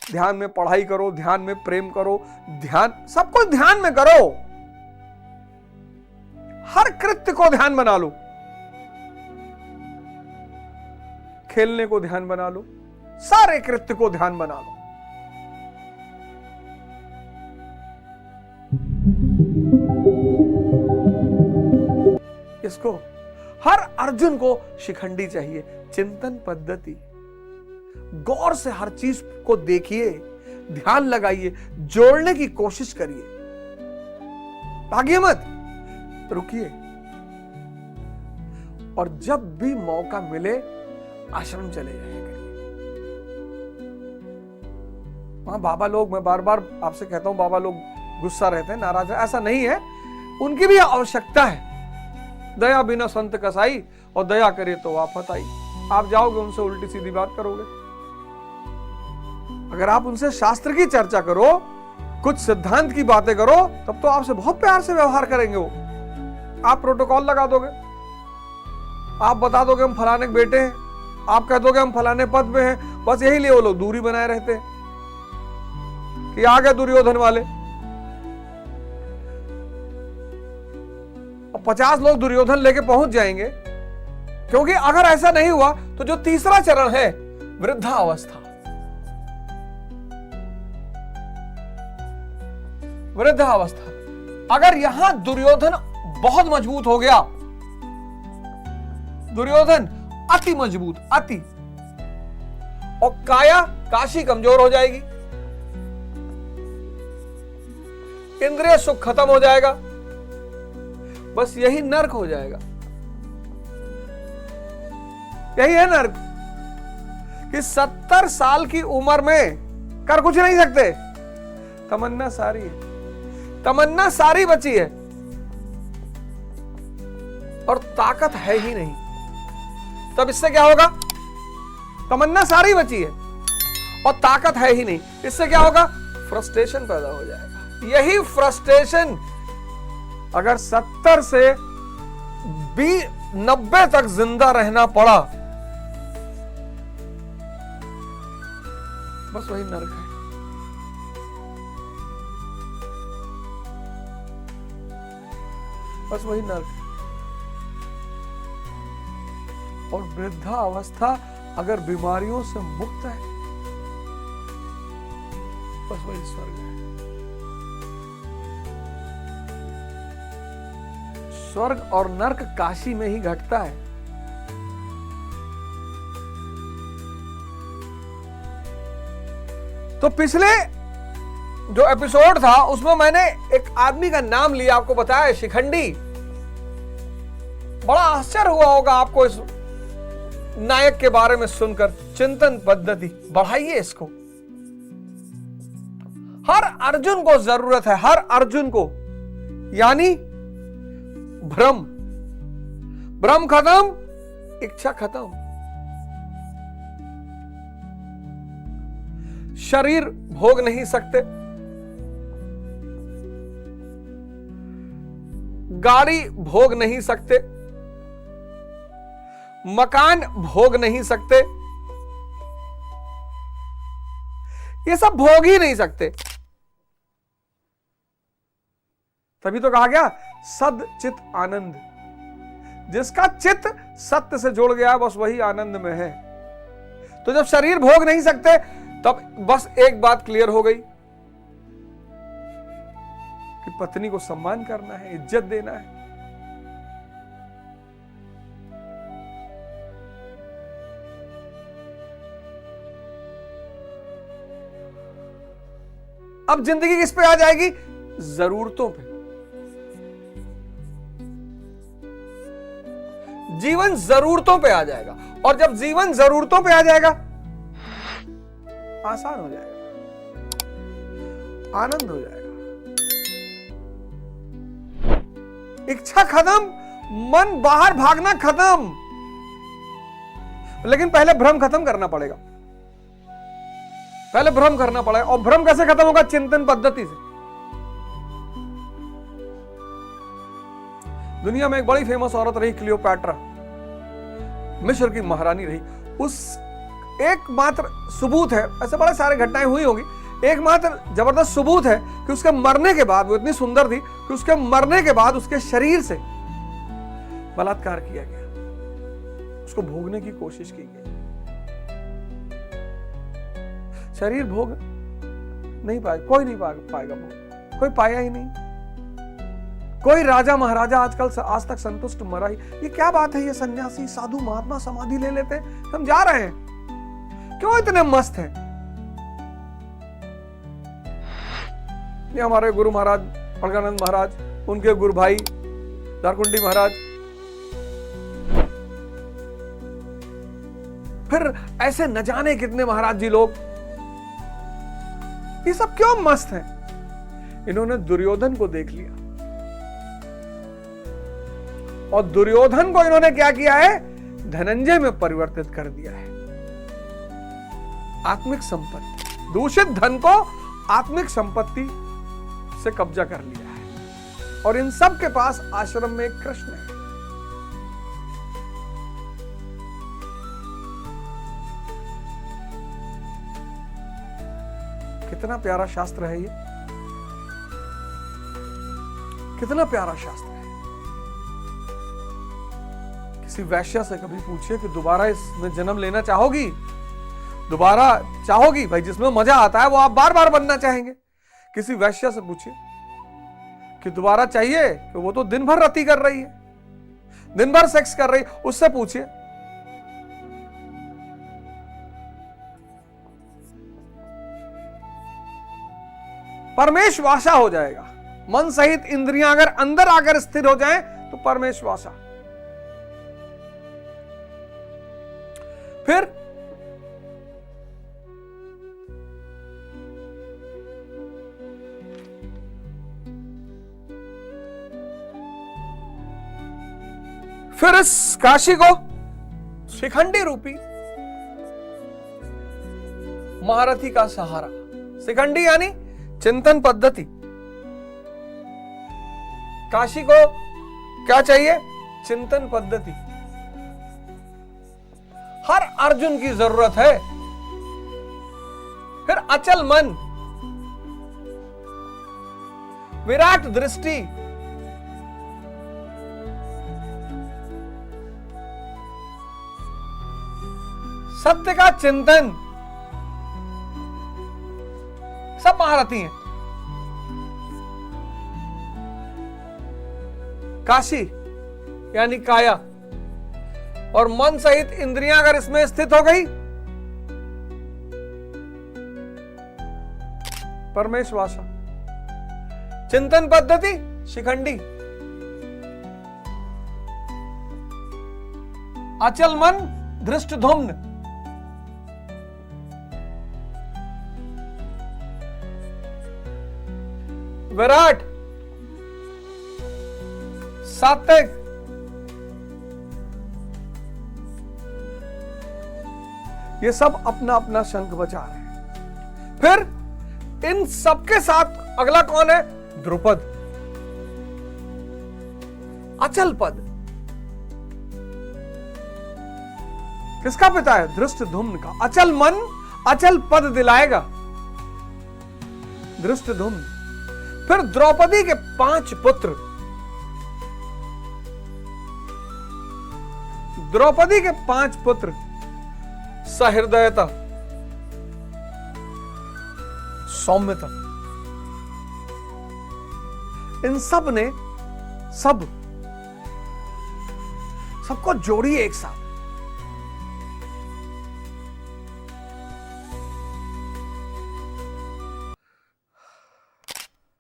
ध्यान में पढ़ाई करो, ध्यान में प्रेम करो, ध्यान सब कुछ ध्यान में करो। हर कृत्य को ध्यान बना लो, खेलने को ध्यान बना लो, सारे कृत्य को ध्यान बना लो। इसको हर अर्जुन को शिखंडी चाहिए, चिंतन पद्धति। गौर से हर चीज को देखिए, ध्यान लगाइए, जोड़ने की कोशिश करिए, भागिए मत, रुकिए। और जब भी मौका मिले आश्रम चले जाया करिए। वहां बाबा लोग, मैं बार बार आपसे कहता हूं, बाबा लोग गुस्सा रहते हैं, नाराज है, ऐसा नहीं है। उनकी भी आवश्यकता है। दया बिना संत कसाई, और दया करे तो आफत आई। आप जाओगे उनसे उल्टी सीधी बात करोगे। अगर आप उनसे शास्त्र की चर्चा करो, कुछ सिद्धांत की बातें करो, तब तो आपसे बहुत प्यार से व्यवहार करेंगे वो। आप प्रोटोकॉल लगा दोगे, आप बता दोगे हम फलाने के बेटे हैं, आप कह दोगे हम फलाने पद पे हैं, बस यही लिए वो लोग दूरी बनाए रहते हैं कि आ गए दुर्योधन वाले। 50 लोग दुर्योधन लेके पहुंच जाएंगे, क्योंकि अगर ऐसा नहीं हुआ तो जो तीसरा चरण है वृद्धावस्था, वृद्धावस्था, अगर यहां दुर्योधन बहुत मजबूत हो गया, दुर्योधन अति मजबूत, अति, और काया काशी कमजोर हो जाएगी, इंद्रिय सुख खत्म हो जाएगा, बस यही नर्क हो जाएगा। यही है नर्क कि 70 साल की उम्र में कर कुछ नहीं सकते, तमन्ना सारी है, तमन्ना सारी बची है और ताकत है ही नहीं। तब इससे क्या होगा? तमन्ना सारी बची है और ताकत है ही नहीं, इससे क्या होगा? फ्रस्ट्रेशन पैदा हो जाएगा। यही फ्रस्ट्रेशन अगर 70 से 90 तक जिंदा रहना पड़ा, बस वही नरक है। बस वही नरक है। और वृद्धा अवस्था अगर बीमारियों से मुक्त है, बस वही स्वर्ग है। स्वर्ग और नरक काशी में ही घटता है। तो पिछले जो एपिसोड था उसमें मैंने एक आदमी का नाम लिया, आपको बताया, शिखंडी। बड़ा आश्चर्य हुआ होगा आपको इस नायक के बारे में सुनकर। चिंतन पद्धति बढ़ाइए इसको। हर अर्जुन को जरूरत है, हर अर्जुन को। यानी भ्रम, भ्रम खत्म, इच्छा खत्म। शरीर भोग नहीं सकते, गाड़ी भोग नहीं सकते, मकान भोग नहीं सकते, ये सब भोग ही नहीं सकते। तभी तो कहा गया सद चित आनंद। जिसका चित्त सत्य से जुड़ गया बस वही आनंद में है। तो जब शरीर भोग नहीं सकते तब बस एक बात क्लियर हो गई कि पत्नी को सम्मान करना है, इज्जत देना है। अब जिंदगी किस पे आ जाएगी? जरूरतों पे। जीवन जरूरतों पे आ जाएगा, और जब जीवन जरूरतों पे आ जाएगा आसान हो जाएगा, आनंद हो जाएगा। इच्छा खत्म, मन बाहर भागना खत्म। लेकिन पहले भ्रम खत्म करना पड़ेगा, पहले भ्रम करना पड़ेगा। और भ्रम कैसे खत्म होगा? चिंतन पद्धति से। दुनिया में एक बड़ी फेमस औरत रही, क्लियोपैट्रा, मिस्र की महारानी रही। उस एकमात्र सबूत है, ऐसे बड़े सारे घटनाएं हुई होंगी, एकमात्र जबरदस्त सबूत है कि उसके मरने के बाद, वो इतनी सुंदर थी कि उसके मरने के बाद उसके शरीर से बलात्कार किया गया, उसको भोगने की कोशिश की गई। शरीर भोग नहीं पाएगा, कोई नहीं पाएगा भोग, कोई पाया ही नहीं। कोई राजा महाराजा आज तक संतुष्ट मरा ही। ये क्या बात है, ये सन्यासी साधु महात्मा समाधि ले लेते हैं, हम जा रहे हैं, क्यों इतने मस्त हैं? ये हमारे गुरु महाराज अलगानंद महाराज, उनके गुरु भाई दारकुंडी महाराज, फिर ऐसे न जाने कितने महाराज जी लोग, ये सब क्यों मस्त हैं? इन्होंने दुर्योधन को देख लिया और दुर्योधन को इन्होंने क्या किया है? धनंजय में परिवर्तित कर दिया है। आत्मिक संपत्ति, दूषित धन को आत्मिक संपत्ति से कब्जा कर लिया है। और इन सब के पास आश्रम में एक कृष्ण है। कितना प्यारा शास्त्र है ये, कितना प्यारा शास्त्र है। किसी वैश्या से कभी पूछिए कि दोबारा इसमें जन्म लेना चाहोगी, दोबारा चाहोगी? भाई जिसमें मजा आता है वो आप बार बार बनना चाहेंगे। किसी वैश्या से पूछिए कि दोबारा चाहिए, कि वो तो दिन भर रति कर रही है, दिन भर सेक्स कर रही है, उससे पूछिए। परमेशवासा हो जाएगा। मन सहित इंद्रियां अगर अंदर आकर स्थिर हो जाएं तो परमेशवासा। फिर इस काशी को शिखंडी रूपी महारथी का सहारा, शिखंडी यानी चिंतन पद्धति। काशी को क्या चाहिए? चिंतन पद्धति। हर अर्जुन की जरूरत है। फिर अचल मन, विराट दृष्टि, सत्य का चिंतन, सब महारथी हैं। काशी यानी काया, और मन सहित इंद्रियां अगर इसमें स्थित हो गई, परमेशवासा। चिंतन पद्धति शिखंडी, अचल मन धृष्टधुम्न, विराट सात्विक, ये सब अपना अपना शंख बजा रहे हैं। फिर इन सबके साथ अगला कौन है? द्रुपद, अचल पद। किसका पिता है? धृष्टधुम्न का। अचल मन अचल पद दिलाएगा धृष्टधुम्न। फिर द्रौपदी के 5 पुत्र, द्रौपदी के 5 पुत्र, सहृदयता, सौम्यता, इन सब ने सबको जोड़ी एक साथ।